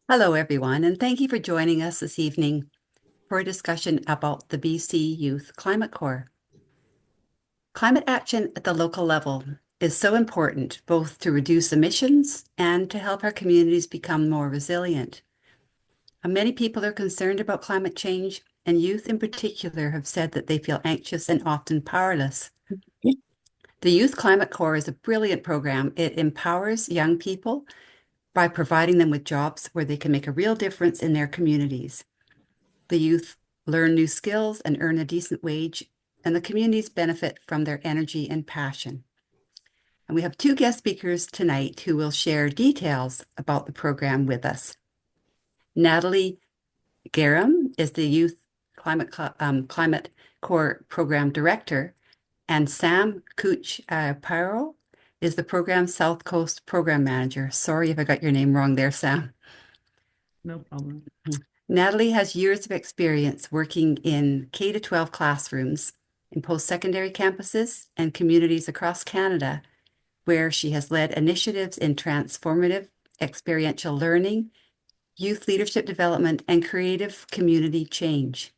Hello, everyone, and thank you for joining us this evening for a discussion about the BC Youth Climate Corps. Climate action at the local level is so important, both to reduce emissions and to help our communities become more resilient. Many people are concerned about climate change, and youth in particular have said that they feel anxious and often powerless. The Youth Climate Corps is a brilliant program. It empowers young people by providing them with jobs where they can make a real difference in their communities. The youth learn new skills and earn a decent wage, and the communities benefit from their energy and passion. And we have two guest speakers tonight who will share details about the program with us. Natalie Gerum is the Youth Climate Corps Program Director, and Sam Kutyauripo is the Program South Coast Program Manager. Sorry if I got your name wrong there, Sam. No problem. Natalie has years of experience working in K-12 classrooms in post-secondary campuses and communities across Canada, where she has led initiatives in transformative experiential learning, youth leadership development, and creative community change.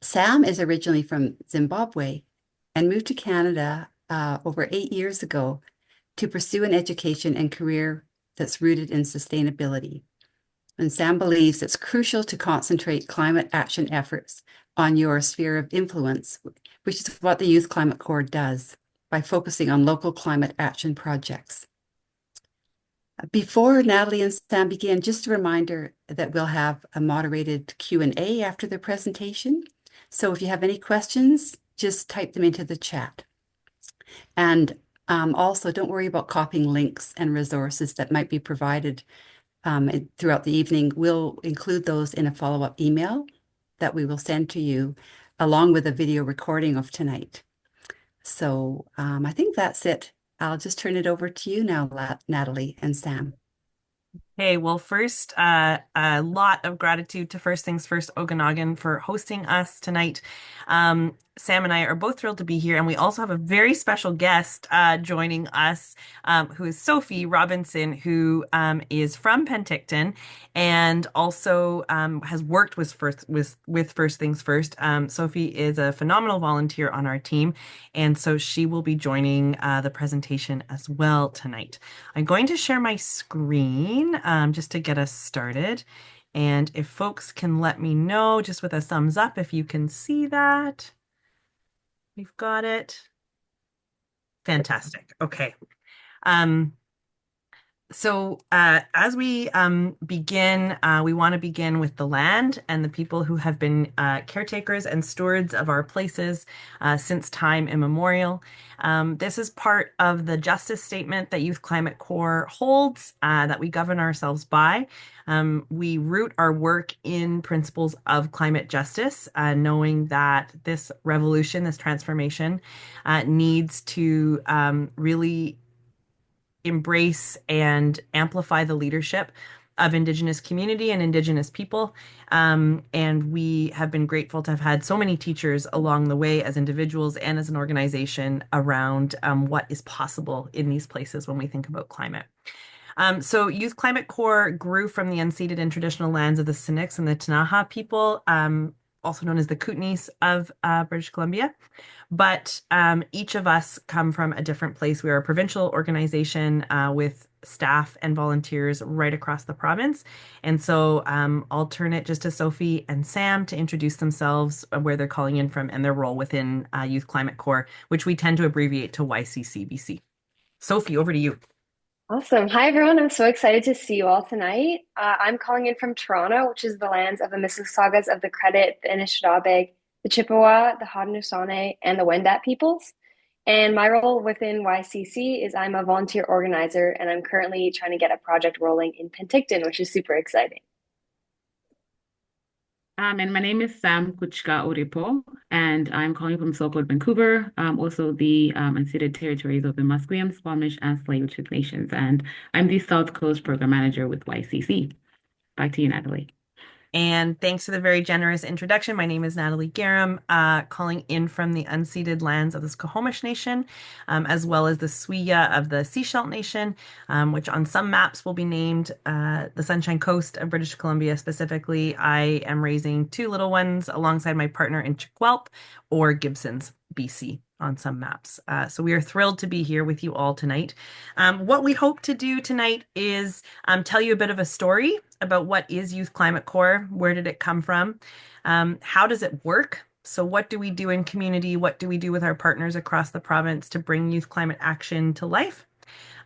Sam is originally from Zimbabwe and moved to Canada over 8 years ago to pursue an education and career that's rooted in sustainability. And Sam believes it's crucial to concentrate climate action efforts on your sphere of influence, which is what the Youth Climate Corps does by focusing on local climate action projects. Before Natalie and Sam begin, just a reminder that we'll have a moderated Q&A after the presentation. So if you have any questions, just type them into the chat. And also, don't worry about copying links and resources that might be provided throughout the evening. We'll include those in a follow-up email that we will send to you along with a video recording of tonight. So I think that's it. I'll just turn it over to you now, Natalie and Sam. Hey, well, first, a lot of gratitude to First Things First Okanagan for hosting us tonight. Sam and I are both thrilled to be here, and we also have a very special guest joining us, who is Sophie Robinson, who is from Penticton and also has worked with First Things First. Sophie is a phenomenal volunteer on our team, and so she will be joining the presentation as well tonight. I'm going to share my screen just to get us started. And if folks can let me know just with a thumbs up if you can see that. We've got it. Fantastic. Okay. Um, as we begin, we want to begin with the land and the people who have been caretakers and stewards of our places since time immemorial. This is part of the justice statement that Youth Climate Corps holds, that we govern ourselves by. We root our work in principles of climate justice, knowing that this revolution, this transformation, needs to really embrace and amplify the leadership of Indigenous community and Indigenous people. And we have been grateful to have had so many teachers along the way as individuals and as an organization around what is possible in these places when we think about climate. So Youth Climate Corps grew from the unceded and traditional lands of the Sinixt and the Ktunaxa people, also known as the Kootenays of British Columbia. But each of us come from a different place. We are a provincial organization with staff and volunteers right across the province. And so I'll turn it just to Sophie and Sam to introduce themselves, where they're calling in from, and their role within Youth Climate Corps, which we tend to abbreviate to YCCBC. Sophie, over to you. Awesome. Hi, everyone. I'm so excited to see you all tonight. I'm calling in from Toronto, which is the lands of the Mississaugas of the Credit, the Anishinaabe, the Chippewa, the Haudenosaunee, and the Wendat peoples. And my role within YCC is I'm a volunteer organizer, and I'm currently trying to get a project rolling in Penticton, which is super exciting. And my name is Sam Kutyauripo, and I'm calling from so-called Vancouver, also the unceded territories of the Musqueam, Squamish, and Tsleil-Waututh Nations. And I'm the South Coast Program Manager with YCC. Back to you, Natalie. And thanks for the very generous introduction. My name is Natalie Gerum, calling in from the unceded lands of the Squamish Nation, as well as the Swiya of the Sechelt Nation, which on some maps will be named the Sunshine Coast of British Columbia specifically. I am raising two little ones alongside my partner in Chiquelp or Gibsons, BC on some maps. So we are thrilled to be here with you all tonight. What we hope to do tonight is tell you a bit of a story about what is Youth Climate Corps, where did it come from, how does it work? So what do we do in community? What do we do with our partners across the province to bring youth climate action to life?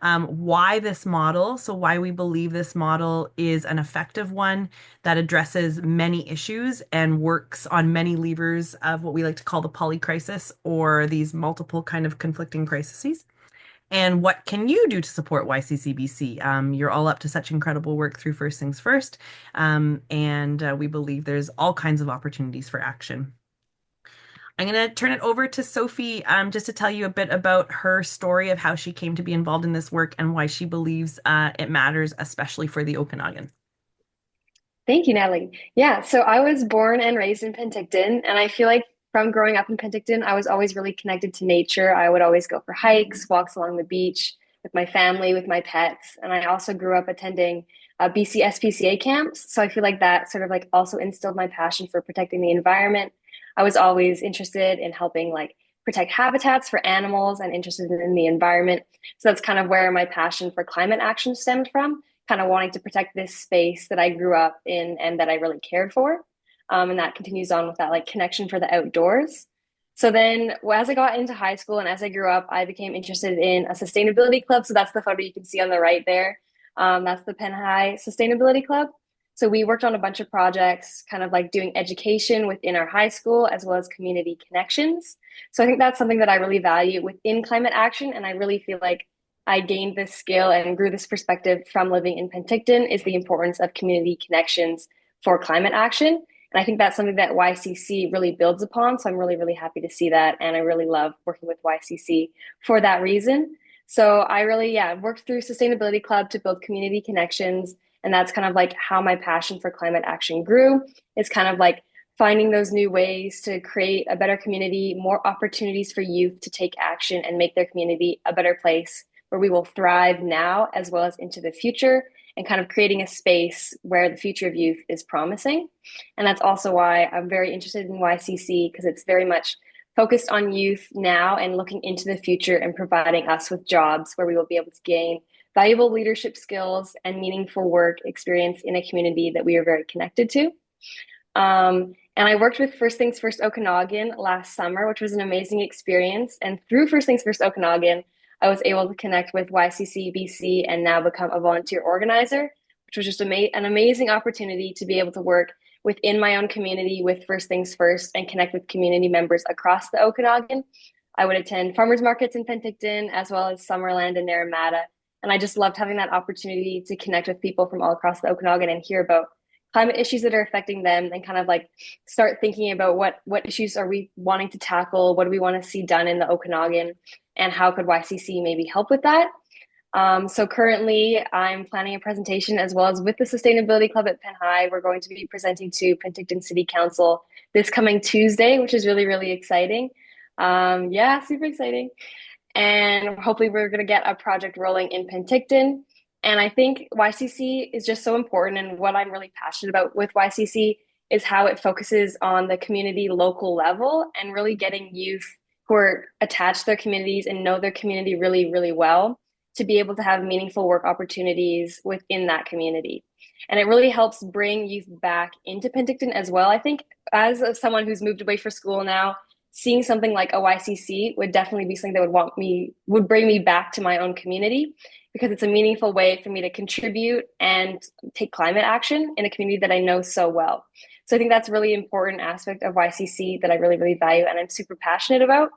Why this model, so why we believe this model is an effective one that addresses many issues and works on many levers of what we like to call the polycrisis, or these multiple kind of conflicting crises. And what can you do to support YCCBC? You're all up to such incredible work through First Things First, and we believe there's all kinds of opportunities for action. I'm going to turn it over to Sophie just to tell you a bit about her story of how she came to be involved in this work and why she believes it matters, especially for the Okanagan. Thank you, Natalie. Yeah, so I was born and raised in Penticton, and I feel like from growing up in Penticton, I was always really connected to nature. I would always go for hikes, walks along the beach with my family, with my pets, and I also grew up attending BC SPCA camps. So I feel like that sort of like also instilled my passion for protecting the environment. I was always interested in helping like protect habitats for animals and interested in the environment. So that's kind of where my passion for climate action stemmed from, kind of wanting to protect this space that I grew up in and that I really cared for. And that continues on with that like connection for the outdoors. So then as I got into high school and as I grew up, I became interested in a sustainability club. So that's the photo you can see on the right there. That's the Penn High Sustainability Club. So we worked on a bunch of projects, kind of like doing education within our high school, as well as community connections. So I think that's something that I really value within climate action. And I really feel like I gained this skill and grew this perspective from living in Penticton, is the importance of community connections for climate action. And I think that's something that YCC really builds upon. So I'm really, really happy to see that. And I really love working with YCC for that reason. So I really, worked through Sustainability Club to build community connections. And that's kind of like how my passion for climate action grew. It's kind of like finding those new ways to create a better community, more opportunities for youth to take action and make their community a better place where we will thrive now as well as into the future, and kind of creating a space where the future of youth is promising. And that's also why I'm very interested in YCC, because it's very much focused on youth now and looking into the future and providing us with jobs where we will be able to gain valuable leadership skills and meaningful work experience in a community that we are very connected to. And I worked with First Things First Okanagan last summer, which was an amazing experience. And through First Things First Okanagan, I was able to connect with YCCBC and now become a volunteer organizer, which was just an amazing opportunity to be able to work within my own community with First Things First and connect with community members across the Okanagan. I would attend farmers markets in Penticton as well as Summerland and Naramata. And I just loved having that opportunity to connect with people from all across the Okanagan and hear about climate issues that are affecting them, and kind of like start thinking about what issues are we wanting to tackle, what do we want to see done in the Okanagan, and how could YCC maybe help with that. So currently I'm planning a presentation as well as with the Sustainability Club at Penn High. We're going to be presenting to Penticton City Council this coming Tuesday, which is really, really exciting. Super exciting. And hopefully we're going to get a project rolling in Penticton. And I think YCC is just so important. And what I'm really passionate about with YCC is how it focuses on the community local level and really getting youth who are attached to their communities and know their community really, really well to be able to have meaningful work opportunities within that community. And it really helps bring youth back into Penticton as well. I think as someone who's moved away for school now, seeing something like a YCC would definitely be something that would bring me back to my own community, because it's a meaningful way for me to contribute and take climate action in a community that I know so well. So I think that's a really important aspect of YCC that I really, really value and I'm super passionate about.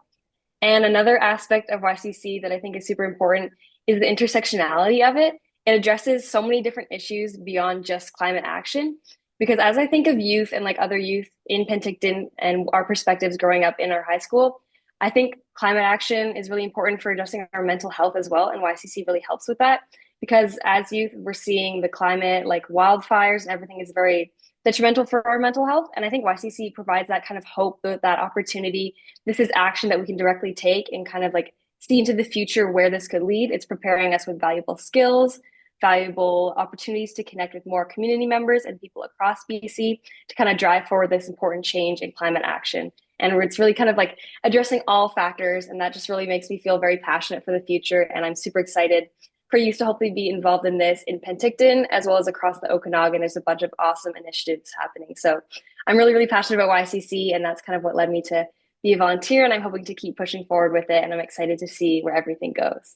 And another aspect of YCC that I think is super important is the intersectionality of it. It addresses so many different issues beyond just climate action. Because as I think of youth and like other youth in Penticton and our perspectives growing up in our high school, I think climate action is really important for addressing our mental health as well. And YCC really helps with that, because as youth, we're seeing the climate, like wildfires and everything is very detrimental for our mental health. And I think YCC provides that kind of hope, that opportunity. This is action that we can directly take and kind of like see into the future where this could lead. It's preparing us with valuable skills, valuable opportunities to connect with more community members and people across BC to kind of drive forward this important change in climate action. And where it's really kind of like addressing all factors. And that just really makes me feel very passionate for the future. And I'm super excited for youth to hopefully be involved in this in Penticton, as well as across the Okanagan. There's a bunch of awesome initiatives happening. So I'm really, really passionate about YCC, and that's kind of what led me to be a volunteer. And I'm hoping to keep pushing forward with it. And I'm excited to see where everything goes.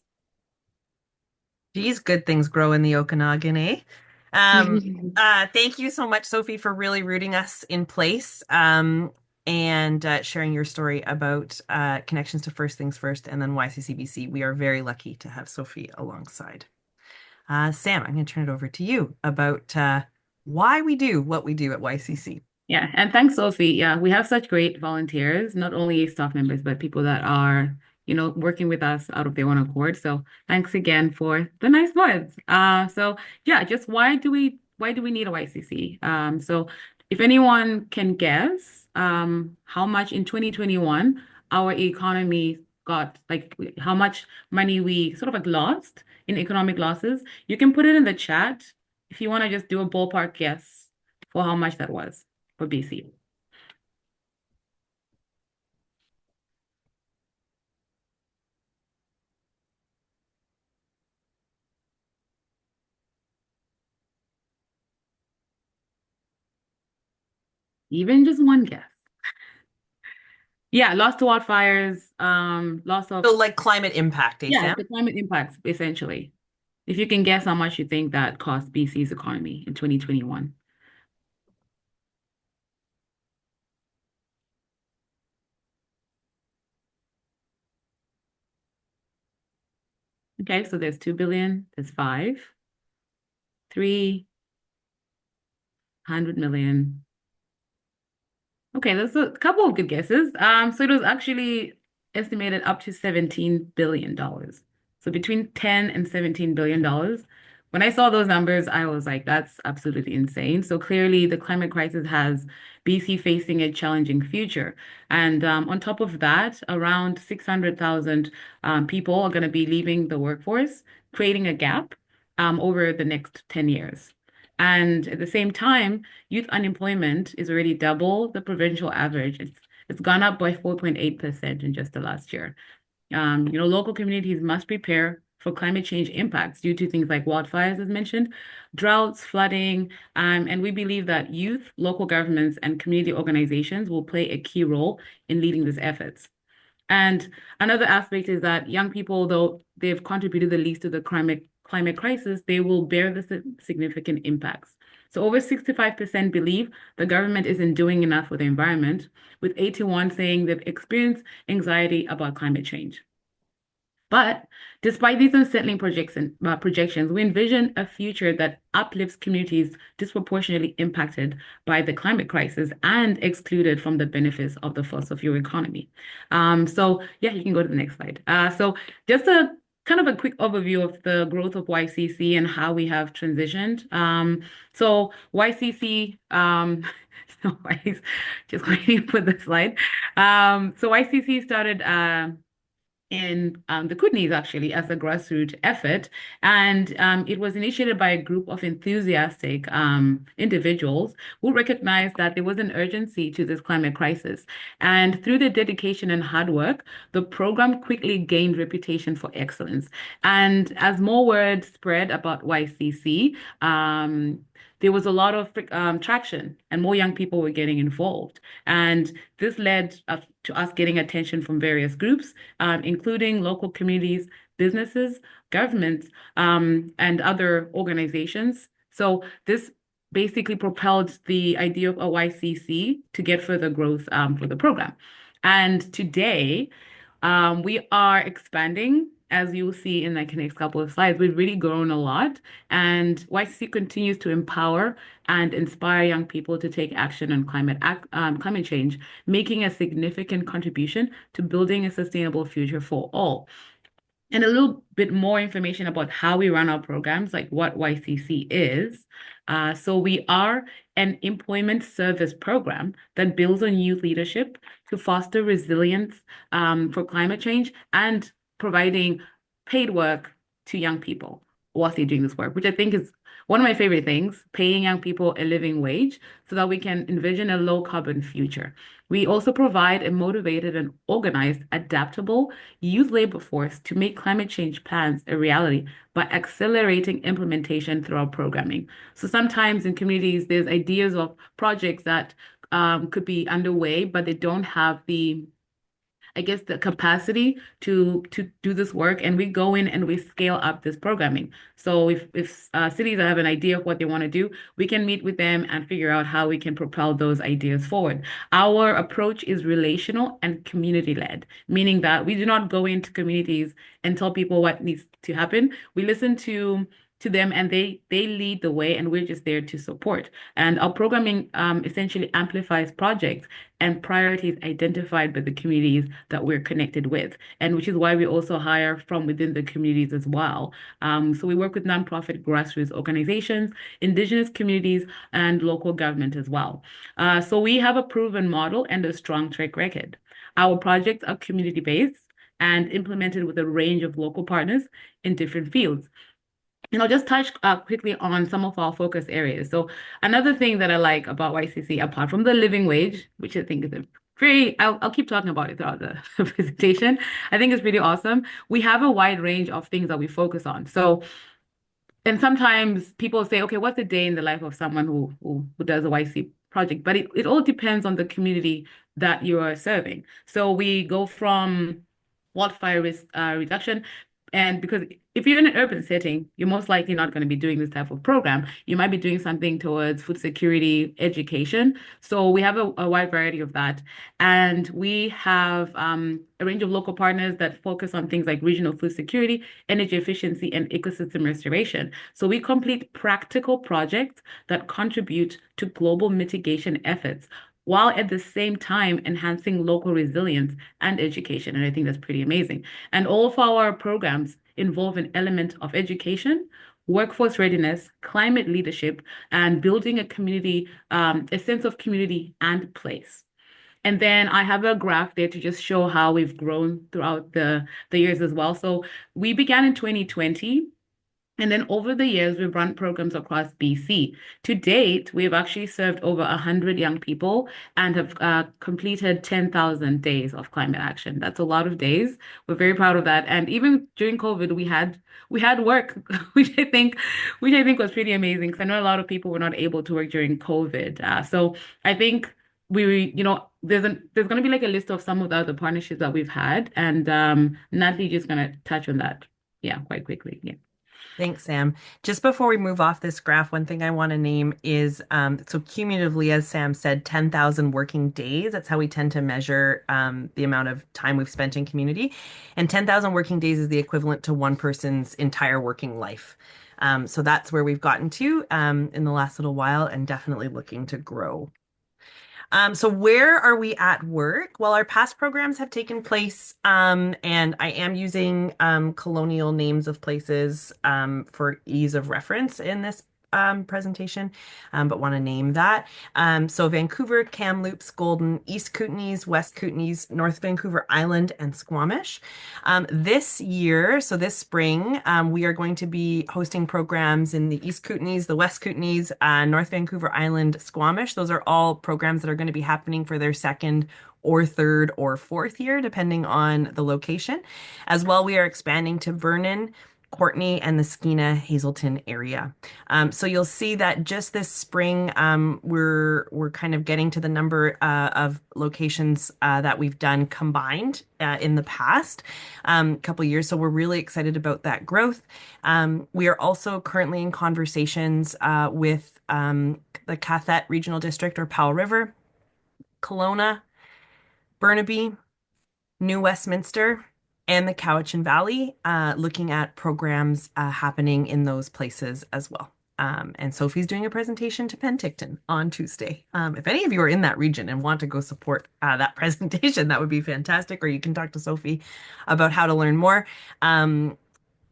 Geez, good things grow in the Okanagan, eh? Thank you so much, Sophie, for really rooting us in place, and sharing your story about connections to First Things First and then YCCBC. We are very lucky to have Sophie alongside. Sam, I'm going to turn it over to you about why we do what we do at YCC. Yeah, and thanks, Sophie. Yeah, we have such great volunteers, not only staff members, but people that are, working with us out of their own accord. So thanks again for the nice words. So yeah, just why do we need a YCC? So if anyone can guess, how much in 2021 our economy got, like how much money we sort of like lost in economic losses, you can put it in the chat if you want to just do a ballpark guess for how much that was for BC. Even just one guess. Yeah, loss to wildfires, loss of, So like climate impact, eh, yeah, Sam? the climate impacts, essentially. If you can guess how much you think that cost BC's economy in 2021. Okay, so there's 2 billion, there's 5, 300 million. Okay, there's a couple of good guesses. So it was actually estimated up to $17 billion. So between 10 and $17 billion. When I saw those numbers, I was like, that's absolutely insane. So clearly the climate crisis has BC facing a challenging future. And on top of that, around 600,000 people are going to be leaving the workforce, creating a gap over the next 10 years. And at the same time, youth unemployment is already double the provincial average. It's gone up by 4.8% in just the last year. Local communities must prepare for climate change impacts due to things like wildfires, as mentioned, droughts, flooding, and we believe that youth, local governments, and community organizations will play a key role in leading these efforts. And another aspect is that young people, though they've contributed the least to the climate crisis, they will bear the significant impacts. So over 65% believe the government isn't doing enough for the environment, with 81 saying they've experienced anxiety about climate change. But despite these unsettling projections, we envision a future that uplifts communities disproportionately impacted by the climate crisis and excluded from the benefits of the fossil fuel economy. So yeah, you can go to the next slide. So just a kind of a quick overview of the growth of YCC and how we have transitioned. So YCC, so just waiting for the slide. So YCC started in the Kootenays, actually, as a grassroots effort. And it was initiated by a group of enthusiastic individuals who recognized that there was an urgency to this climate crisis. And through the dedication and hard work, the program quickly gained reputation for excellence. And as more word spread about YCC, there was a lot of traction and more young people were getting involved. And this led to us getting attention from various groups, including local communities, businesses, governments, and other organizations. So this basically propelled the idea of a YCC to get further growth for the program. And today, we are expanding. As you'll see in like the next couple of slides, we've really grown a lot, and YCC continues to empower and inspire young people to take action on climate change, making a significant contribution to building a sustainable future for all. And a little bit more information about how we run our programs, like what YCC is. So we are an employment service program that builds on youth leadership to foster resilience for climate change and providing paid work to young people whilst they're doing this work, which I think is one of my favorite things, paying young people a living wage so that we can envision a low carbon future. We also provide a motivated and organized, adaptable youth labor force to make climate change plans a reality by accelerating implementation through our programming. So sometimes in communities, there's ideas of projects that could be underway, but they don't have the capacity to do this work, and we go in and we scale up this programming. So if cities have an idea of what they want to do, we can meet with them and figure out how we can propel those ideas forward. Our approach is relational and community-led, meaning that we do not go into communities and tell people what needs to happen. We listen to them and they lead the way, and we're just there to support. And our programming essentially amplifies projects and priorities identified by the communities that we're connected with, and which is why we also hire from within the communities as well. So we work with nonprofit grassroots organizations, indigenous communities, and local government as well. So we have a proven model and a strong track record. Our projects are community-based and implemented with a range of local partners in different fields. And I'll just touch quickly on some of our focus areas. So another thing that I like about YCC, apart from the living wage, which I think is a I'll keep talking about it throughout the presentation. I think it's pretty awesome. We have a wide range of things that we focus on. So, and sometimes people say, okay, what's a day in the life of someone who does a YC project? But it all depends on the community that you are serving. So we go from wildfire risk reduction. And because if you're in an urban setting, you're most likely not going to be doing this type of program. You might be doing something towards food security, education. So we have a wide variety of that. And we have a range of local partners that focus on things like regional food security, energy efficiency, and ecosystem restoration. So we complete practical projects that contribute to global mitigation efforts, while at the same time enhancing local resilience and education. And I think that's pretty amazing. And all of our programs involve an element of education, workforce readiness, climate leadership, and building a community, a sense of community and place. And then I have a graph there to just show how we've grown throughout the years as well. So we began in 2020. And then over the years, we've run programs across BC. To date, we've actually served over 100 young people and have completed 10,000 days of climate action. That's a lot of days. We're very proud of that. And even during COVID, we had work, which I think was pretty amazing, because I know a lot of people were not able to work during COVID. So I think there's going to be like a list of some of the other partnerships that we've had, and Natalie just going to touch on that, yeah, quite quickly. Yeah. Thanks, Sam. Just before we move off this graph, one thing I want to name is, so cumulatively, as Sam said, 10,000 working days. That's how we tend to measure the amount of time we've spent in community. And 10,000 working days is the equivalent to one person's entire working life. So that's where we've gotten to in the last little while, and definitely looking to grow. So where are we at work? Well, our past programs have taken place, and I am using colonial names of places for ease of reference in this presentation, but want to name that. So Vancouver, Kamloops, Golden, East Kootenays, West Kootenays, North Vancouver Island, and Squamish. This year, so this spring, we are going to be hosting programs in the East Kootenays, the West Kootenays, North Vancouver Island, Squamish. Those are all programs that are going to be happening for their second or third or fourth year, depending on the location. As well, we are expanding to Vernon, Courtenay, and the Skeena Hazelton area. So you'll see that just this spring, we're kind of getting to the number of locations that we've done combined in the past couple years. So we're really excited about that growth. We are also currently in conversations with the Cathet Regional District, or Powell River, Kelowna, Burnaby, New Westminster, and the Cowichan Valley, looking at programs happening in those places as well. And Sophie's doing a presentation to Penticton on Tuesday. If any of you are in that region and want to go support that presentation, that would be fantastic. Or you can talk to Sophie about how to learn more.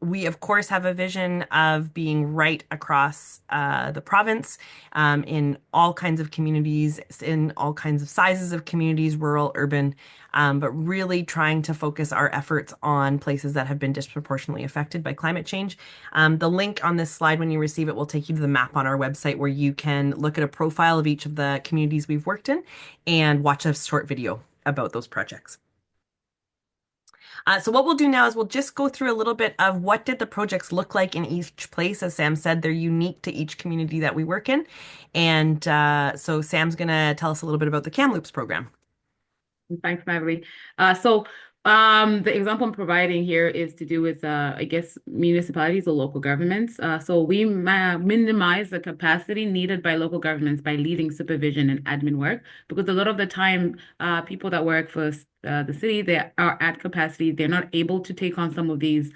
We, of course, have a vision of being right across the province in all kinds of communities, in all kinds of sizes of communities, rural, urban, but really trying to focus our efforts on places that have been disproportionately affected by climate change. The link on this slide, when you receive it, will take you to the map on our website where you can look at a profile of each of the communities we've worked in and watch a short video about those projects. So what we'll do now is we'll just go through a little bit of what did the projects look like in each place. As Sam said, they're unique to each community that we work in. And so Sam's going to tell us a little bit about the Kamloops program. Thanks, Natalie. The example I'm providing here is to do with, I guess, municipalities or local governments. So we minimize the capacity needed by local governments by leading supervision and admin work, because a lot of the time, people that work for the city, they are at capacity. They're not able to take on some of these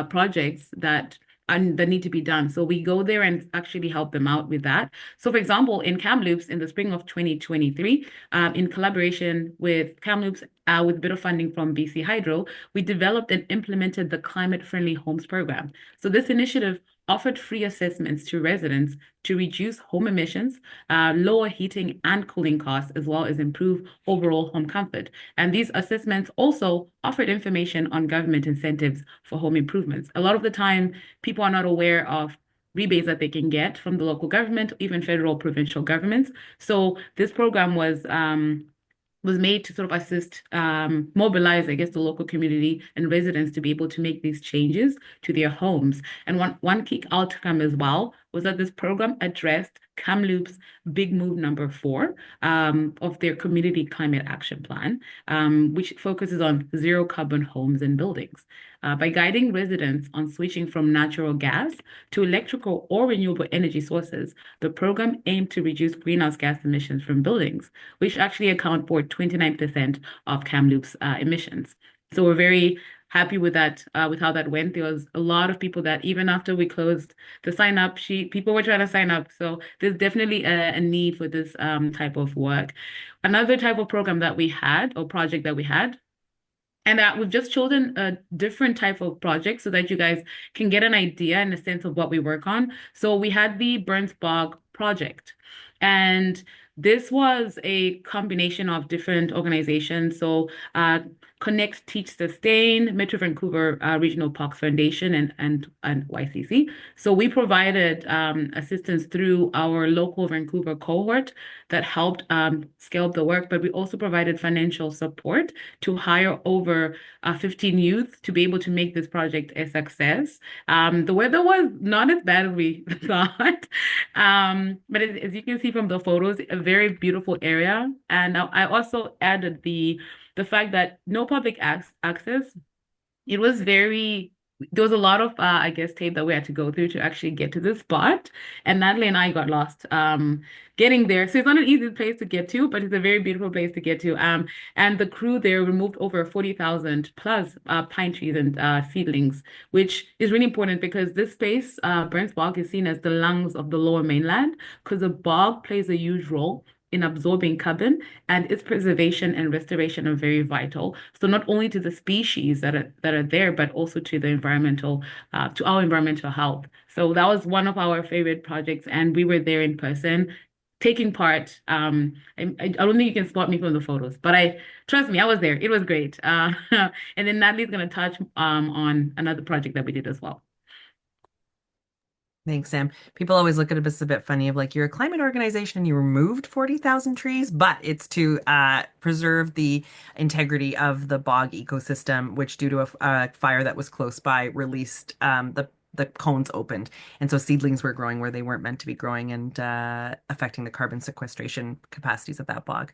projects that need to be done. So we go there and actually help them out with that. So for example, in Kamloops in the spring of 2023, in collaboration with Kamloops, with a bit of funding from BC Hydro, we developed and implemented the Climate Friendly Homes Program. So this initiative offered free assessments to residents to reduce home emissions, lower heating and cooling costs, as well as improve overall home comfort. And these assessments also offered information on government incentives for home improvements. A lot of the time, people are not aware of rebates that they can get from the local government, even federal, provincial governments. So this program was made to sort of assist, mobilize, I guess, the local community and residents to be able to make these changes to their homes. And one key outcome as well was that this program addressed Kamloops' Big Move number 4 of their community climate action plan, which focuses on zero carbon homes and buildings. By guiding residents on switching from natural gas to electrical or renewable energy sources, the program aimed to reduce greenhouse gas emissions from buildings, which actually account for 29% of Kamloops' emissions. So we're very happy with that, with how that went. There was a lot of people that even after we closed the sign up sheet, people were trying to sign up. So there's definitely a need for this type of work. Another type of program that we had, or project that we had, and we've just chosen a different type of project so that you guys can get an idea and a sense of what we work on. So we had the Burns Bog project. And this was a combination of different organizations. So Connect, Teach, Sustain, Metro Vancouver Regional Parks Foundation, and YCC. So we provided assistance through our local Vancouver cohort that helped scale up the work, but we also provided financial support to hire over 15 youth to be able to make this project a success. The weather was not as bad as we thought, but as you can see from the photos, a very beautiful area. And I also added the fact that no public access. It was there was a lot of, I guess, tape that we had to go through to actually get to this spot. And Natalie and I got lost getting there. So it's not an easy place to get to, but it's a very beautiful place to get to. And the crew there removed over 40,000 plus pine trees and seedlings, which is really important because this space, Burns Bog, is seen as the lungs of the lower mainland because the bog plays a huge role in absorbing carbon, and its preservation and restoration are very vital. So not only to the species that are there, but also to the to our environmental health. So that was one of our favorite projects, and we were there in person, taking part. I don't think you can spot me from the photos, but trust me, I was there. It was great. And then Natalie's going to touch on another project that we did as well. Thanks, Sam. People always look at us a bit funny of like, you're a climate organization and you removed 40,000 trees, but it's to preserve the integrity of the bog ecosystem, which due to a fire that was close by released the cones opened. And so seedlings were growing where they weren't meant to be growing and affecting the carbon sequestration capacities of that bog.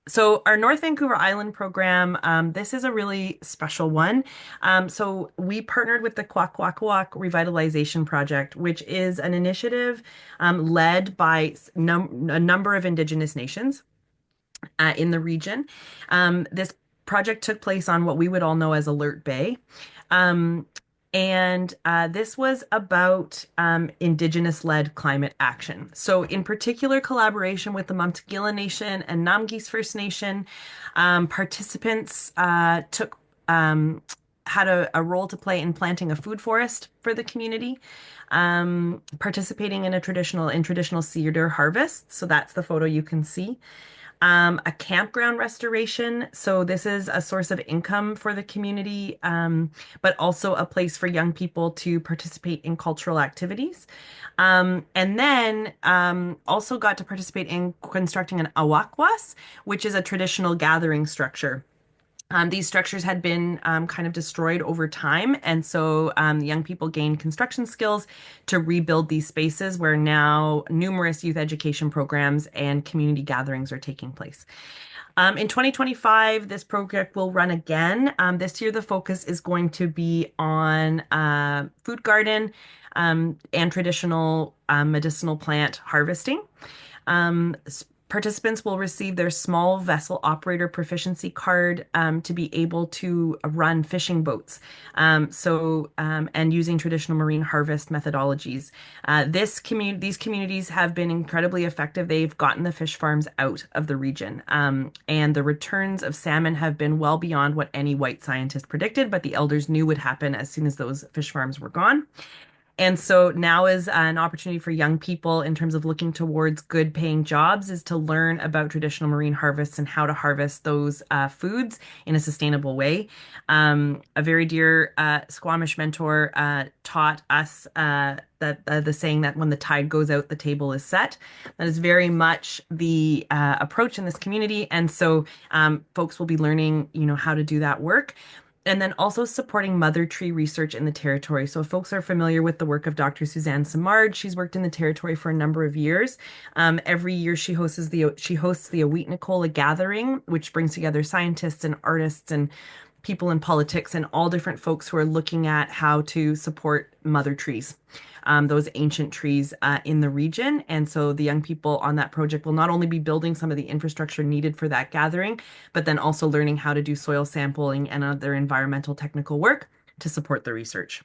So our North Vancouver Island program, this is a really special one. So we partnered with the Kwakwaka'wakw Revitalization Project, which is an initiative led by a number of Indigenous nations in the region. This project took place on what we would all know as Alert Bay. And this was about Indigenous-led climate action. So in particular, collaboration with the Mumtagila Nation and Namgis First Nation, participants took had a role to play in planting a food forest for the community, participating in traditional cedar harvest. So that's the photo you can see. A campground restoration. So this is a source of income for the community, but also a place for young people to participate in cultural activities. And then also got to participate in constructing an awakwas, which is a traditional gathering structure. These structures had been kind of destroyed over time, and so young people gained construction skills to rebuild these spaces where now numerous youth education programs and community gatherings are taking place. In 2025, this project will run again. This year, the focus is going to be on food garden and traditional medicinal plant harvesting. Participants will receive their small vessel operator proficiency card to be able to run fishing boats. And using traditional marine harvest methodologies. These communities have been incredibly effective. They've gotten the fish farms out of the region. And the returns of salmon have been well beyond what any white scientist predicted, but the elders knew would happen as soon as those fish farms were gone. And so now is an opportunity for young people in terms of looking towards good paying jobs is to learn about traditional marine harvests and how to harvest those foods in a sustainable way. A very dear Squamish mentor taught us that the saying that when the tide goes out, the table is set. That is very much the approach in this community. And so folks will be learning, how to do that work. And then also supporting mother tree research in the territory. So if folks are familiar with the work of Dr. Suzanne Simard, she's worked in the territory for a number of years. Every year she hosts the Awit Nicola Gathering, which brings together scientists and artists and people in politics and all different folks who are looking at how to support mother trees, those ancient trees in the region. And so the young people on that project will not only be building some of the infrastructure needed for that gathering, but then also learning how to do soil sampling and other environmental technical work to support the research.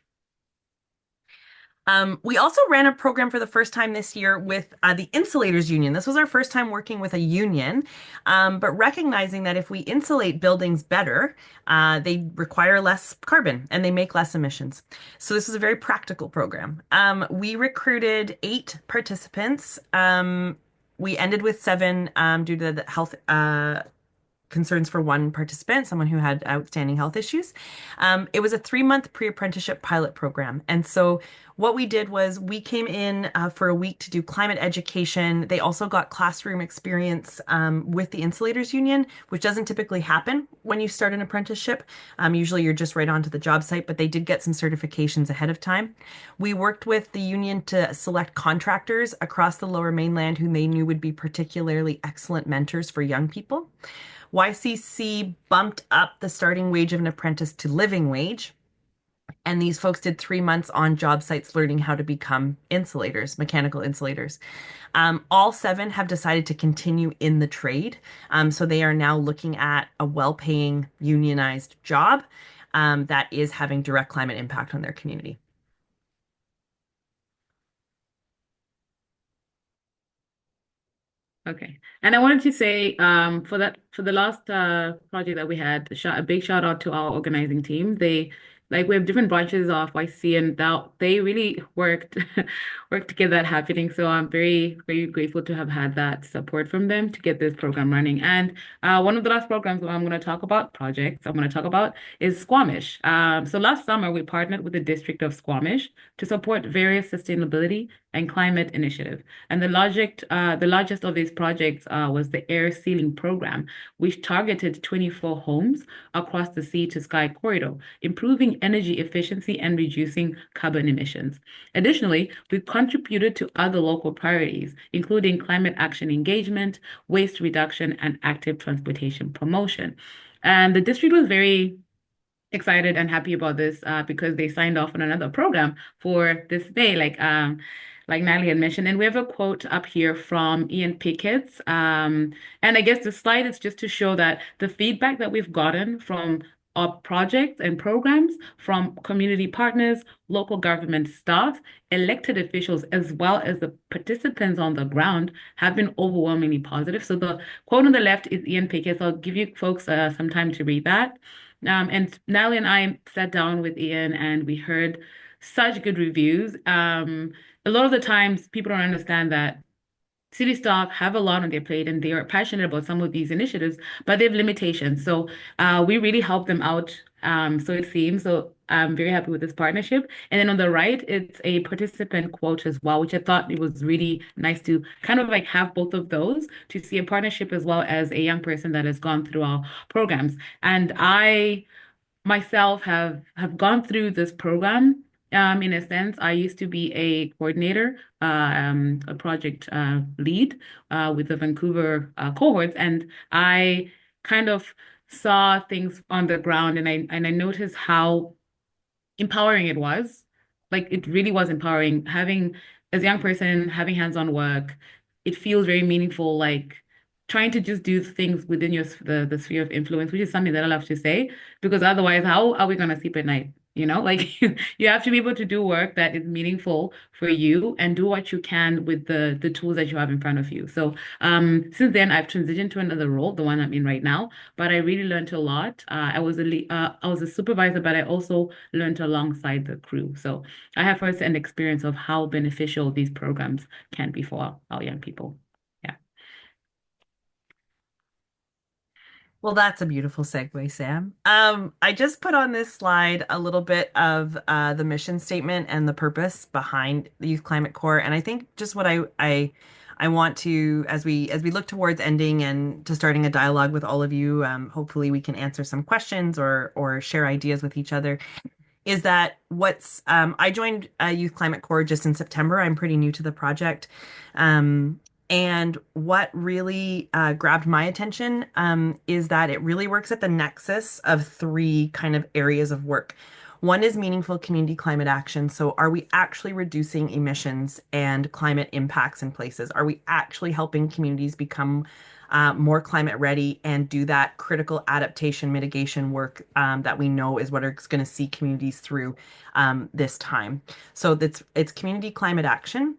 We also ran a program for the first time this year with the Insulators Union. This was our first time working with a union, but recognizing that if we insulate buildings better, they require less carbon and they make less emissions. So this is a very practical program. We recruited 8 participants. We ended with 7 due to the health concerns for one participant, someone who had outstanding health issues. It was a 3-month pre-apprenticeship pilot program. And so what we did was we came in for a week to do climate education. They also got classroom experience with the Insulators Union, which doesn't typically happen when you start an apprenticeship. Usually you're just right onto the job site, but they did get some certifications ahead of time. We worked with the union to select contractors across the Lower Mainland who they knew would be particularly excellent mentors for young people. YCC bumped up the starting wage of an apprentice to living wage. And these folks did 3 months on job sites learning how to become insulators, mechanical insulators. All 7 have decided to continue in the trade. So they are now looking at a well-paying unionized job that is having direct climate impact on their community. Okay. And I wanted to say, for the last project that we had, a big shout out to our organizing team. We have different branches of YC, and they really worked to get that happening. So I'm very, very grateful to have had that support from them to get this program running. And one of the last programs that I'm going to talk about is Squamish. So last summer we partnered with the District of Squamish to support various sustainability and climate initiatives. And the largest of these projects was the Air Sealing Program, which targeted 24 homes across the sea to sky corridor, improving energy efficiency and reducing carbon emissions. Additionally, we contributed to other local priorities, including climate action engagement, waste reduction, and active transportation promotion. And the district was very excited and happy about this because they signed off on another program for this day, like Natalie had mentioned. And we have a quote up here from Ian Pickett's. And I guess the slide is just to show that the feedback that we've gotten from our projects and programs from community partners, local government staff, elected officials, as well as the participants on the ground have been overwhelmingly positive. So the quote on the left is Ian Pickett. So I'll give you folks some time to read that. And Natalie and I sat down with Ian and we heard such good reviews. A lot of the times people don't understand that city staff have a lot on their plate and they are passionate about some of these initiatives, but they have limitations. So we really help them out. So it seems. So I'm very happy with this partnership. And then on the right, it's a participant quote as well, which I thought it was really nice to kind of like have both of those to see a partnership as well as a young person that has gone through our programs. And I myself have gone through this program. In a sense, I used to be a coordinator, a project lead with the Vancouver cohorts, and I kind of saw things on the ground, and I noticed how empowering it was. Like it really was empowering. Having as a young person, having hands-on work, it feels very meaningful, like trying to just do things within the sphere of influence, which is something that I love to say, because otherwise, how are we gonna sleep at night? You know, like you have to be able to do work that is meaningful for you and do what you can with the tools that you have in front of you. So since then I've transitioned to another role, the one I'm in right now, but I really learned a lot. I was a supervisor, but I also learned alongside the crew. So I have first-hand experience of how beneficial these programs can be for our young people. Yeah. Well, that's a beautiful segue, Sam. I just put on this slide a little bit of the mission statement and the purpose behind the Youth Climate Corps, and I think just what I want to, as we look towards ending and to starting a dialogue with all of you, hopefully we can answer some questions or share ideas with each other. Is that what's I joined Youth Climate Corps just in September. I'm pretty new to the project. And what really grabbed my attention is that it really works at the nexus of three kind of areas of work. One is meaningful community climate action. So, are we actually reducing emissions and climate impacts in places? Are we actually helping communities become more climate ready and do that critical adaptation mitigation work that we know is what is going to see communities through this time? So, it's community climate action.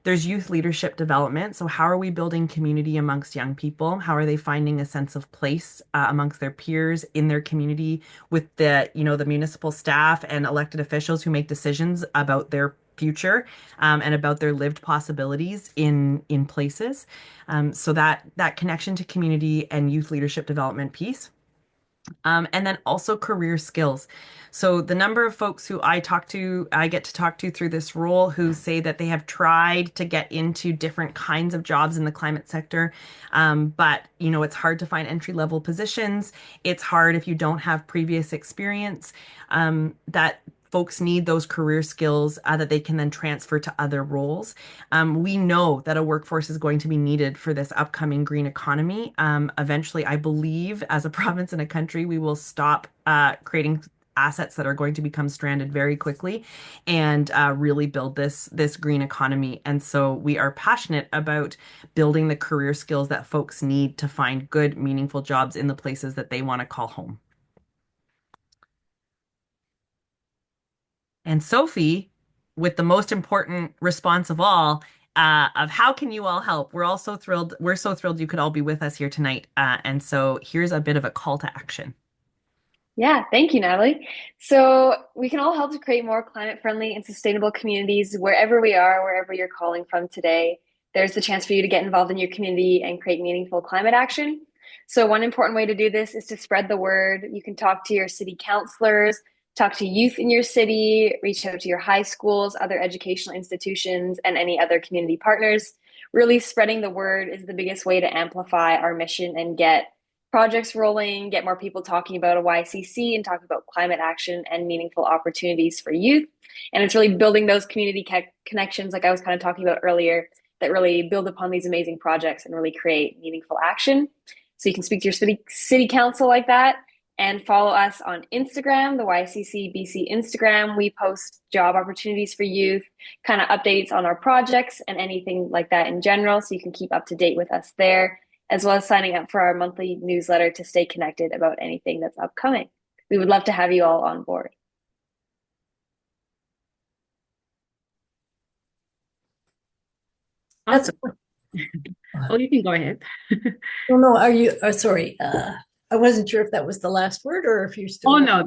There's youth leadership development. So, how are we building community amongst young people? How are they finding a sense of place amongst their peers in their community with the municipal staff and elected officials who make decisions about their future and about their lived possibilities in places? So that connection to community and youth leadership development piece. And then also career skills. So the number of folks who I get to talk to through this role who say that they have tried to get into different kinds of jobs in the climate sector. But it's hard to find entry level positions. It's hard if you don't have previous experience. That folks need those career skills that they can then transfer to other roles. We know that a workforce is going to be needed for this upcoming green economy. Eventually, I believe, as a province and a country, we will stop creating assets that are going to become stranded very quickly and really build this green economy. And so we are passionate about building the career skills that folks need to find good, meaningful jobs in the places that they want to call home. And Sophie, with the most important response of all, of how can you all help? We're all so thrilled. We're so thrilled you could all be with us here tonight. And so here's a bit of a call to action. Yeah, thank you, Natalie. So we can all help to create more climate-friendly and sustainable communities wherever we are, wherever you're calling from today. There's the chance for you to get involved in your community and create meaningful climate action. So one important way to do this is to spread the word. You can talk to your city councilors, talk to youth in your city, reach out to your high schools, other educational institutions, and any other community partners. Really spreading the word is the biggest way to amplify our mission and get projects rolling, get more people talking about a YCC and talk about climate action and meaningful opportunities for youth. And it's really building those community connections, like I was kind of talking about earlier, that really build upon these amazing projects and really create meaningful action. So you can speak to your city council like that and follow us on Instagram, the YCCBC Instagram. We post job opportunities for youth, kind of updates on our projects and anything like that in general. So you can keep up to date with us there, as well as signing up for our monthly newsletter to stay connected about anything that's upcoming. We would love to have you all on board. Awesome. Oh, you can go ahead. No, are you, sorry, I wasn't sure if that was the last word or if you're Oh still. no,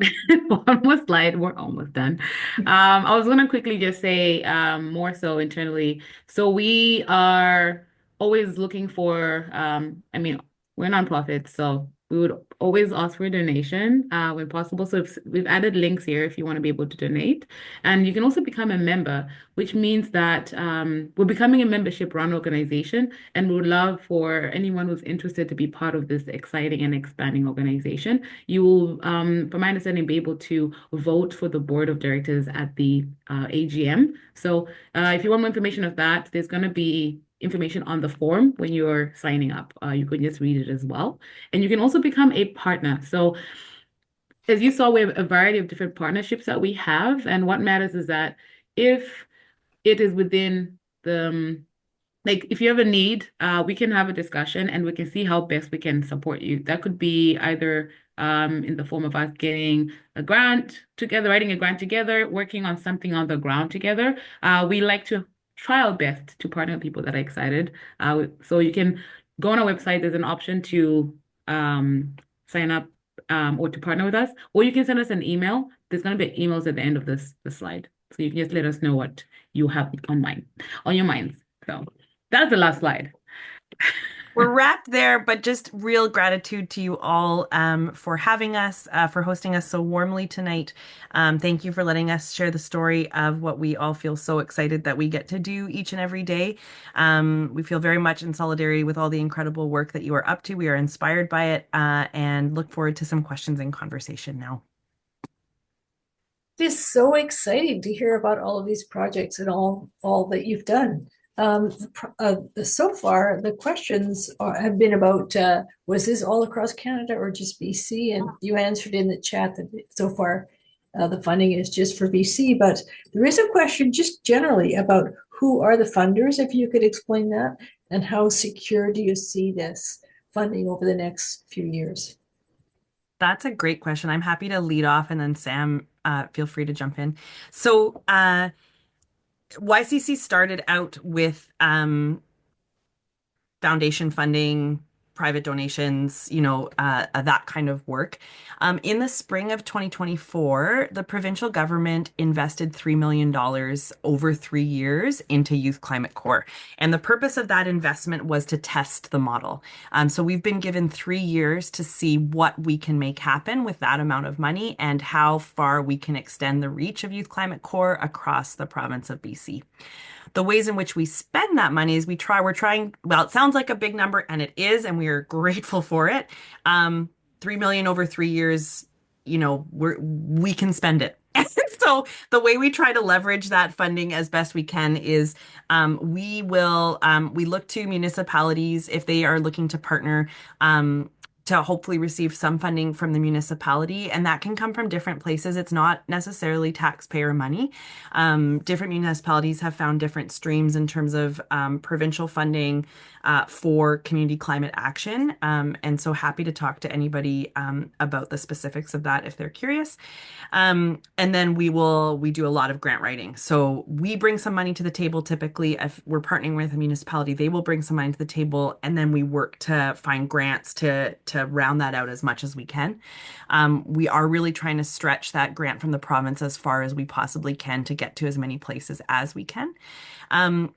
almost lied. We're almost done. I was gonna quickly just say more so internally. So we are always looking for I mean, we're nonprofits, so we would always ask for a donation when possible. So we've added links here if you want to be able to donate. And you can also become a member, which means that we're becoming a membership run organization, and we would love for anyone who's interested to be part of this exciting and expanding organization. You will, from my understanding, be able to vote for the board of directors at the AGM. So if you want more information of that, there's going to be information on the form when you're signing up. You can just read it as well. And you can also become a partner. So as you saw, we have a variety of different partnerships that we have. And what matters is that if it is within the like if you have a need, we can have a discussion and we can see how best we can support you. That could be either in the form of us getting a grant together, writing a grant together, working on something on the ground together. We like to try our best to partner with people that are excited. So you can go on our website. There's an option to sign up or to partner with us, or you can send us an email. There's going to be emails at the end of the slide, so you can just let us know what you have on your minds. So. That's the last slide. We're wrapped there, but just real gratitude to you all for having us, for hosting us so warmly tonight. Thank you for letting us share the story of what we all feel so excited that we get to do each and every day. We feel very much in solidarity with all the incredible work that you are up to. We are inspired by it and look forward to some questions and conversation now. It is so exciting to hear about all of these projects and all that you've done. So far, the questions have been about was this all across Canada or just BC? And you answered in the chat that so far the funding is just for BC. But there is a question just generally about who are the funders, if you could explain that, and how secure do you see this funding over the next few years? That's a great question. I'm happy to lead off, and then Sam, feel free to jump in. So, YCC started out with foundation funding, private donations, that kind of work. In the spring of 2024, the provincial government invested $3 million over 3 years into Youth Climate Core. And the purpose of that investment was to test the model. So we've been given 3 years to see what we can make happen with that amount of money and how far we can extend the reach of Youth Climate Core across the province of BC. The ways in which we spend that money is we're trying, well, it sounds like a big number and it is, and we are grateful for it. 3 million over 3 years, we can spend it. So the way we try to leverage that funding as best we can is we look to municipalities if they are looking to partner to hopefully receive some funding from the municipality. And that can come from different places. It's not necessarily taxpayer money. Different municipalities have found different streams in terms of provincial funding for community climate action. And so happy to talk to anybody about the specifics of that if they're curious. And then we do a lot of grant writing. So we bring some money to the table. Typically, if we're partnering with a municipality, they will bring some money to the table, and then we work to find grants to round that out as much as we can. We are really trying to stretch that grant from the province as far as we possibly can to get to as many places as we can.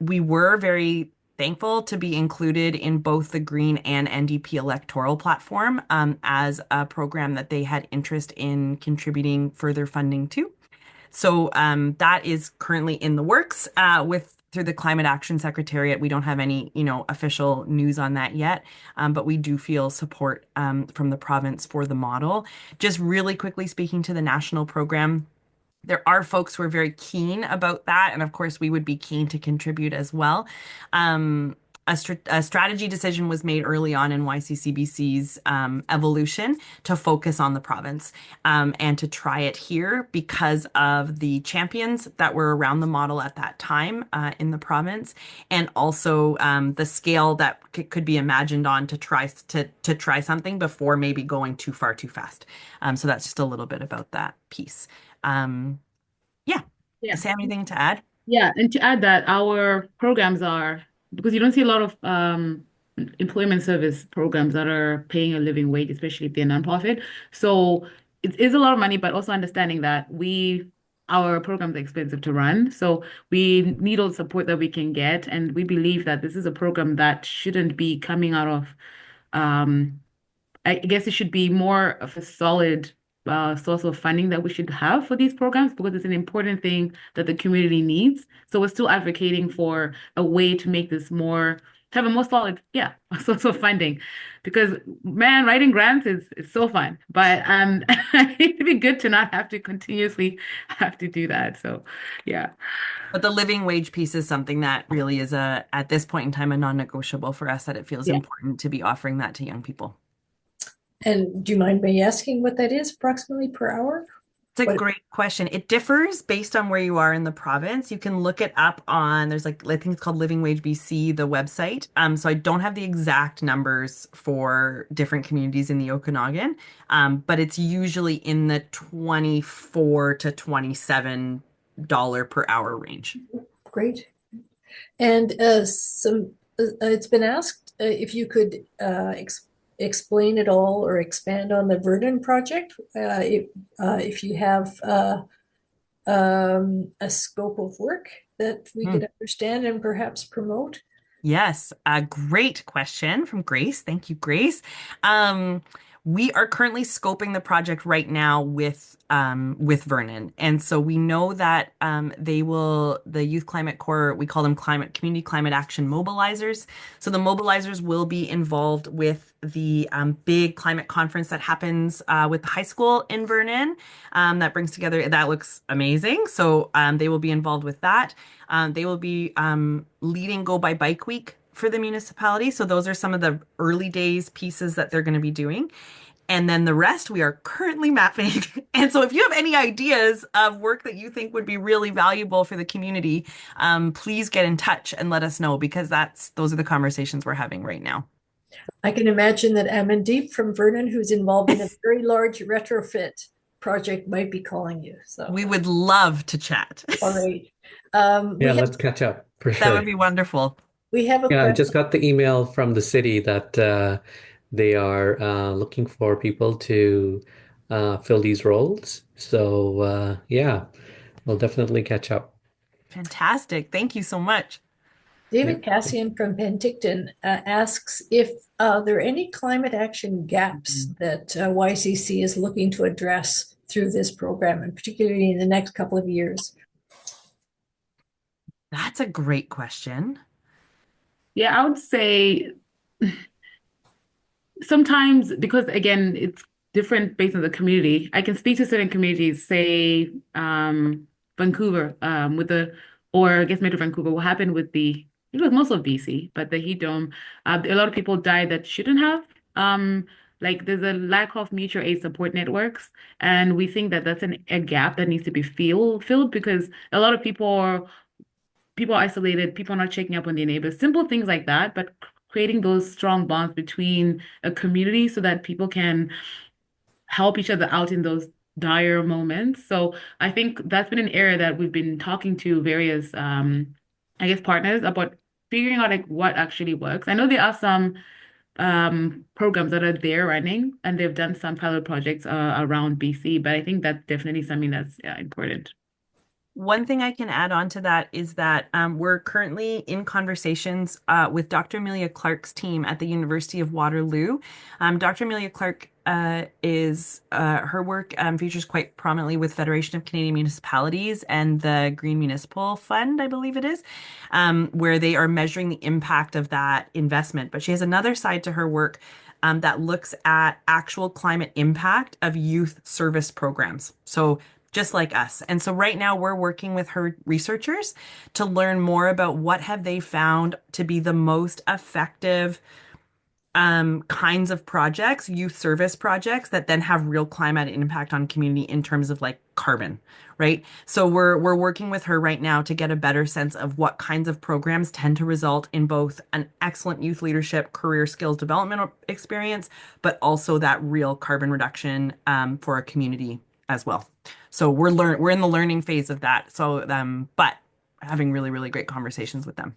We were very thankful to be included in both the Green and NDP electoral platform as a program that they had interest in contributing further funding to. So that is currently in the works through the Climate Action Secretariat. We don't have any, official news on that yet, but we do feel support from the province for the model. Just really quickly speaking to the national program, there are folks who are very keen about that. And of course, we would be keen to contribute as well. A strategy decision was made early on in YCCBC's evolution to focus on the province and to try it here because of the champions that were around the model at that time in the province, and also the scale that could be imagined on to try something before maybe going too far too fast. So that's just a little bit about that piece. Yeah. Yeah. Sam, anything to add? Yeah, and to add that our programs are, because you don't see a lot of employment service programs that are paying a living wage, especially if they're nonprofit. So it is a lot of money, but also understanding that our programs are expensive to run. So we need all the support that we can get. And we believe that this is a program that shouldn't be coming out of um, I guess it should be more of a solid source of funding that we should have for these programs because it's an important thing that the community needs. So we're still advocating for a way to make this to have a more solid, yeah, source of funding. Because man, writing grants is so fun, but it'd be good to not have to continuously have to do that. So yeah. But the living wage piece is something that really is at this point in time, a non-negotiable for us, that it feels Yeah. important to be offering that to young people. And do you mind me asking what that is approximately per hour? It's a great question. It differs based on where you are in the province. You can look it up there's I think it's called Living Wage BC, the website. So I don't have the exact numbers for different communities in the Okanagan, but it's usually in the 24 to $27 per hour range. Great. And it's been asked if you could explain it all or expand on the Vernon project, if you have a scope of work that we could understand and perhaps promote. Yes, a great question from Grace. Thank you, Grace. We are currently scoping the project right now with Vernon, and so we know that the Youth Climate Corps, we call them community climate action mobilizers. So the mobilizers will be involved with the big climate conference that happens with the high school in Vernon. That brings together, that looks amazing. So they will be involved with that. They will be leading Go by Bike Week for the municipality. So those are some of the early days pieces that they're going to be doing. And then the rest we are currently mapping. And so if you have any ideas of work that you think would be really valuable for the community, please get in touch and let us know, because those are the conversations we're having right now. I can imagine that Amandeep from Vernon, who's involved in a very large retrofit project, might be calling you. So we would love to chat. All right. Let's catch up for sure. That would be wonderful. We have a Yeah, I question. just got the email from the city that they are looking for people to fill these roles. So yeah, we'll definitely catch up. Fantastic. Thank you so much. David Cassian from Penticton asks if there are any climate action gaps that YCC is looking to address through this program, and particularly in the next couple of years. That's a great question. Yeah, I would say sometimes, because again, it's different based on the community. I can speak to certain communities, say Vancouver, or I guess Metro Vancouver. What happened with it was most of BC, but the heat dome, a lot of people died that shouldn't have. Like there's a lack of mutual aid support networks, and we think that that's a gap that needs to be filled because a lot of people are isolated, people are not checking up on their neighbors, simple things like that, but creating those strong bonds between a community so that people can help each other out in those dire moments. So I think that's been an area that we've been talking to various, I guess, partners about figuring out like what actually works. I know there are some programs that are there running, and they've done some pilot projects around BC, but I think that's definitely something that's important. One thing I can add on to that is that we're currently in conversations with Dr. Amelia Clark's team at the University of Waterloo. Dr. Amelia Clark her work features quite prominently with Federation of Canadian Municipalities and the Green Municipal Fund, I believe it is, where they are measuring the impact of that investment. But she has another side to her work that looks at actual climate impact of youth service programs. So just like us. And so right now we're working with her researchers to learn more about what have they found to be the most effective kinds of projects, youth service projects that then have real climate impact on community in terms of like carbon, right? So we're working with her right now to get a better sense of what kinds of programs tend to result in both an excellent youth leadership, career skills development experience, but also that real carbon reduction for a community as well. So we're in the learning phase of that. So but having really, really great conversations with them.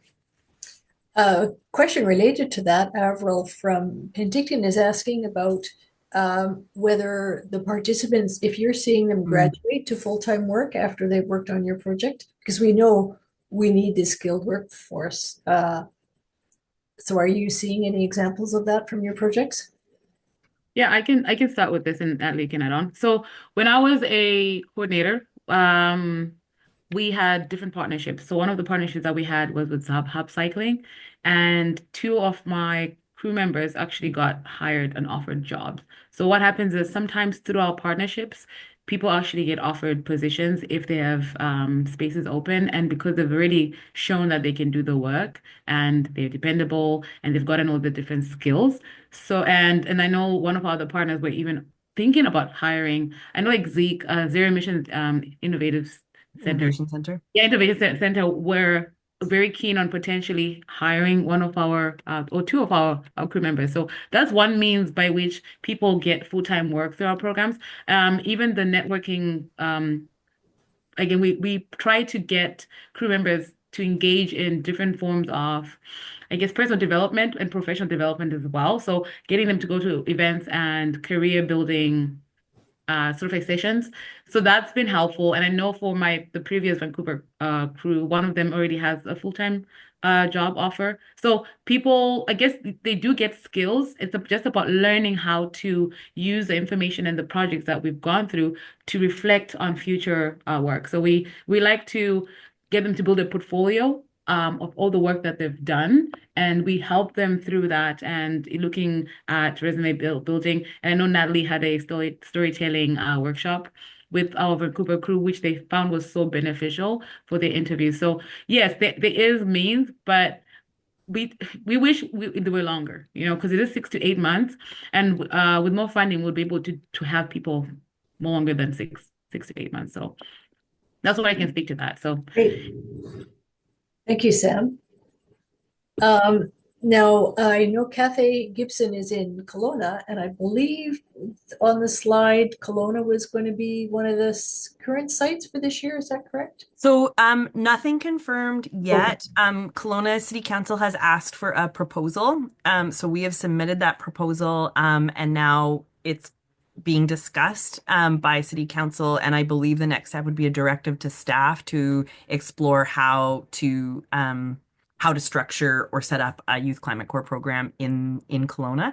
A question related to that, Avril from Penticton is asking about whether the participants, if you're seeing them graduate to full-time work after they've worked on your project, because we know we need this skilled workforce. So are you seeing any examples of that from your projects? Yeah, I can start with this and Natalie can add on. So when I was a coordinator, we had different partnerships. So one of the partnerships that we had was with Hub Cycling, and two of my crew members actually got hired and offered jobs. So what happens is sometimes through our partnerships, people actually get offered positions if they have spaces open, and because they've already shown that they can do the work and they're dependable and they've gotten all the different skills. So and I know one of our other partners were even thinking about hiring. I know like Zeke, Zero Emissions Innovative Center. Innovation Center. Yeah, Center were very keen on potentially hiring one of our or two of our crew members. So that's one means by which people get full-time work through our programs. Even the networking, again, we try to get crew members to engage in different forms of, I guess, personal development and professional development as well. So getting them to go to events and career building sort of like sessions. So that's been helpful. And I know for the previous Vancouver crew, one of them already has a full-time job offer. So people, I guess they do get skills. It's just about learning how to use the information and the projects that we've gone through to reflect on future work. So we like to get them to build a portfolio of all the work that they've done, and we help them through that and looking at resume building. And I know Natalie had a storytelling workshop with our Vancouver crew, which they found was so beneficial for their interviews. So yes, there is means, but we we wish they were longer, because it is 6 to 8 months, and with more funding, we'll be able to have people more longer than six to 8 months. So that's what I can speak to that. So Great. Thank you, Sam. Now, I know Cathay Gibson is in Kelowna, and I believe on the slide, Kelowna was going to be one of the current sites for this year. Is that correct? So, nothing confirmed yet. Kelowna City Council has asked for a proposal. So we have submitted that proposal, and now it's being discussed by City Council. And I believe the next step would be a directive to staff to explore how to structure or set up a youth climate core program in Kelowna.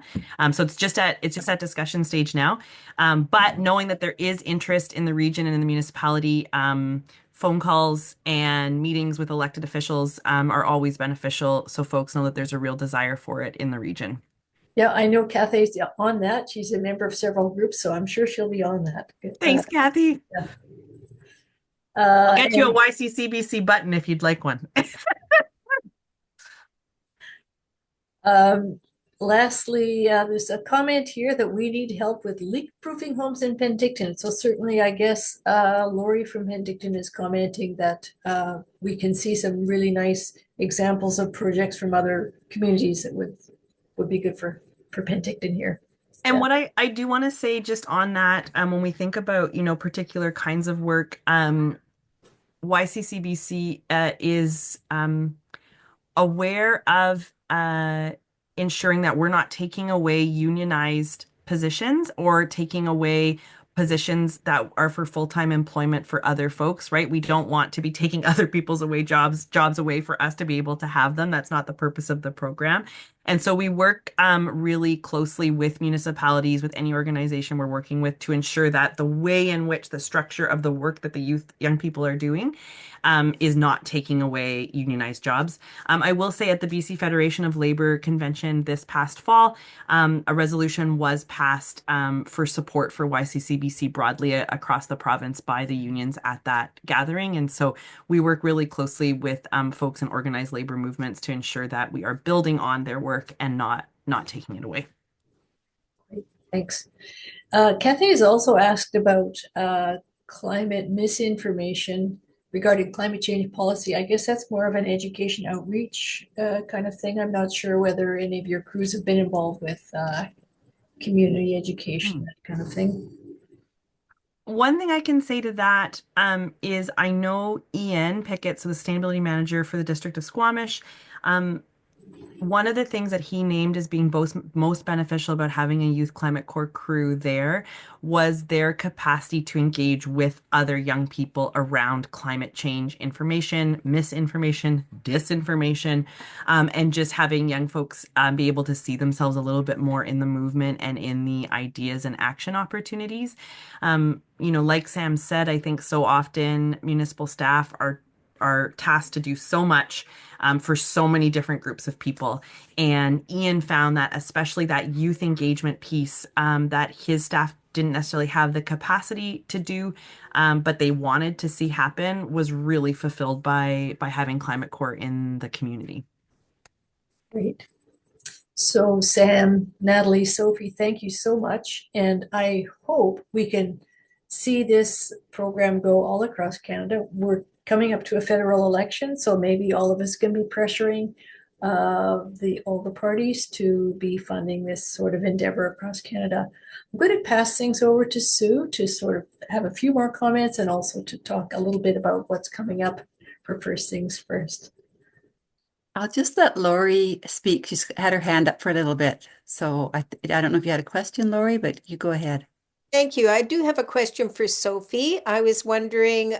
So it's just at discussion stage now. But knowing that there is interest in the region and in the municipality, phone calls and meetings with elected officials are always beneficial, so folks know that there's a real desire for it in the region. Yeah, I know Cathay's on that. She's a member of several groups, so I'm sure she'll be on that. Thanks, Kathy. Yeah. I'll get you a YCCBC button if you'd like one. Lastly, there's a comment here that we need help with leak-proofing homes in Penticton. So certainly, I guess Lori from Penticton is commenting that we can see some really nice examples of projects from other communities that would be good for Penticton here. And what I do want to say just on that, when we think about, particular kinds of work, YCCBC is aware of ensuring that we're not taking away unionized positions or taking away positions that are for full-time employment for other folks, right? We don't want to be taking other people's jobs away for us to be able to have them. That's not the purpose of the program. And so we work really closely with municipalities, with any organization we're working with, to ensure that the way in which the structure of the work that the young people are doing is not taking away unionized jobs. I will say at the BC Federation of Labor Convention this past fall, a resolution was passed for support for YCCBC broadly across the province by the unions at that gathering. And so we work really closely with folks in organized labor movements to ensure that we are building on their work and not taking it away. Thanks. Kathy has also asked about climate misinformation regarding climate change policy. I guess that's more of an education outreach kind of thing. I'm not sure whether any of your crews have been involved with community education, that kind of thing. One thing I can say to that is I know Ian Pickett, so the sustainability manager for the District of Squamish, One of the things that he named as being most beneficial about having a Youth Climate Corps crew there was their capacity to engage with other young people around climate change information, misinformation, disinformation, and just having young folks be able to see themselves a little bit more in the movement and in the ideas and action opportunities. Like Sam said, I think so often municipal staff are tasked to do so much for so many different groups of people. And Ian found that, especially that youth engagement piece, that his staff didn't necessarily have the capacity to do, but they wanted to see happen, was really fulfilled by having Climate Corps in the community. Great. So Sam, Natalie, Sophie, thank you so much. And I hope we can see this program go all across Canada. We're coming up to a federal election, so maybe all of us can be pressuring all the parties to be funding this sort of endeavor across Canada. I'm going to pass things over to Sue to sort of have a few more comments and also to talk a little bit about what's coming up for First Things First. I'll just let Lori speak. She's had her hand up for a little bit. So I don't know if you had a question, Lori, but you go ahead. Thank you. I do have a question for Sophie. I was wondering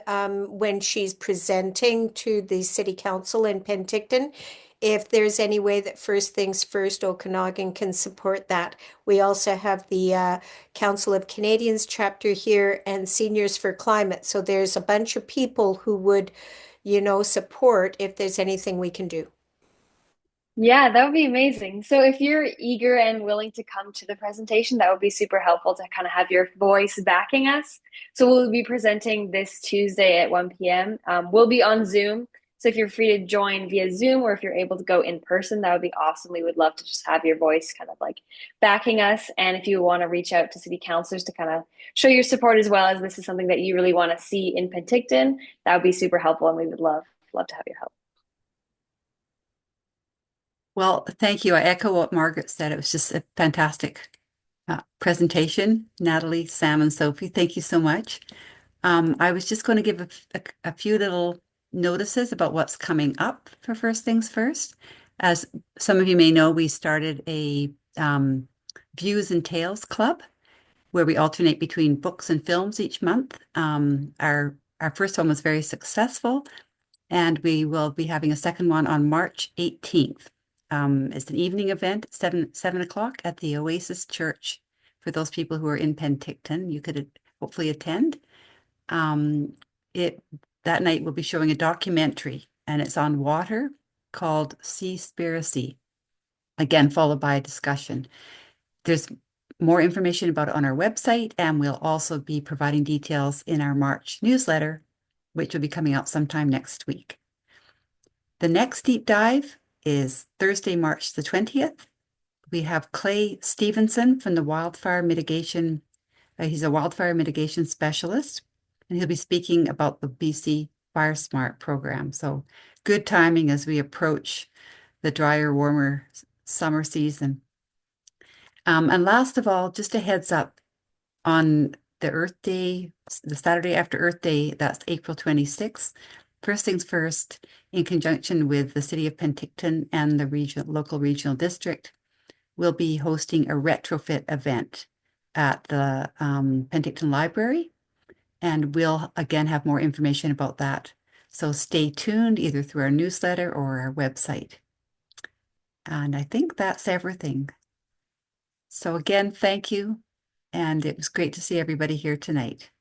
when she's presenting to the City Council in Penticton, if there's any way that First Things First Okanagan can support that. We also have the Council of Canadians chapter here and Seniors for Climate. So there's a bunch of people who would, support if there's anything we can do. Yeah, that would be amazing. So if you're eager and willing to come to the presentation, that would be super helpful to kind of have your voice backing us. So we'll be presenting this Tuesday at 1 p.m. We'll be on Zoom. So if you're free to join via Zoom or if you're able to go in person, that would be awesome. We would love to just have your voice kind of like backing us. And if you want to reach out to city councilors to kind of show your support as well, as this is something that you really want to see in Penticton, that would be super helpful. And we would love to have your help. Well, thank you. I echo what Margaret said. It was just a fantastic presentation. Natalie, Sam, and Sophie, thank you so much. I was just going to give a few little notices about what's coming up for First Things First. As some of you may know, we started a Views and Tales Club where we alternate between books and films each month. Our first one was very successful, and we will be having a second one on March 18th. It's an evening event, 7 o'clock at the Oasis Church. For those people who are in Penticton, you could hopefully attend. That night we'll be showing a documentary, and it's on water called Seaspiracy. Again, followed by a discussion. There's more information about it on our website, and we'll also be providing details in our March newsletter, which will be coming out sometime next week. The next deep dive is Thursday, March the 20th. We have Clay Stevenson from the wildfire mitigation. He's a wildfire mitigation specialist, and he'll be speaking about the BC Fire Smart program. So good timing as we approach the drier, warmer summer season. And last of all, just a heads up on the Earth Day, the Saturday after Earth Day, that's April 26th. First Things First, in conjunction with the City of Penticton and the local regional district, we'll be hosting a retrofit event at the Penticton Library, and we'll again have more information about that. So stay tuned either through our newsletter or our website. And I think that's everything. So again, thank you, and it was great to see everybody here tonight.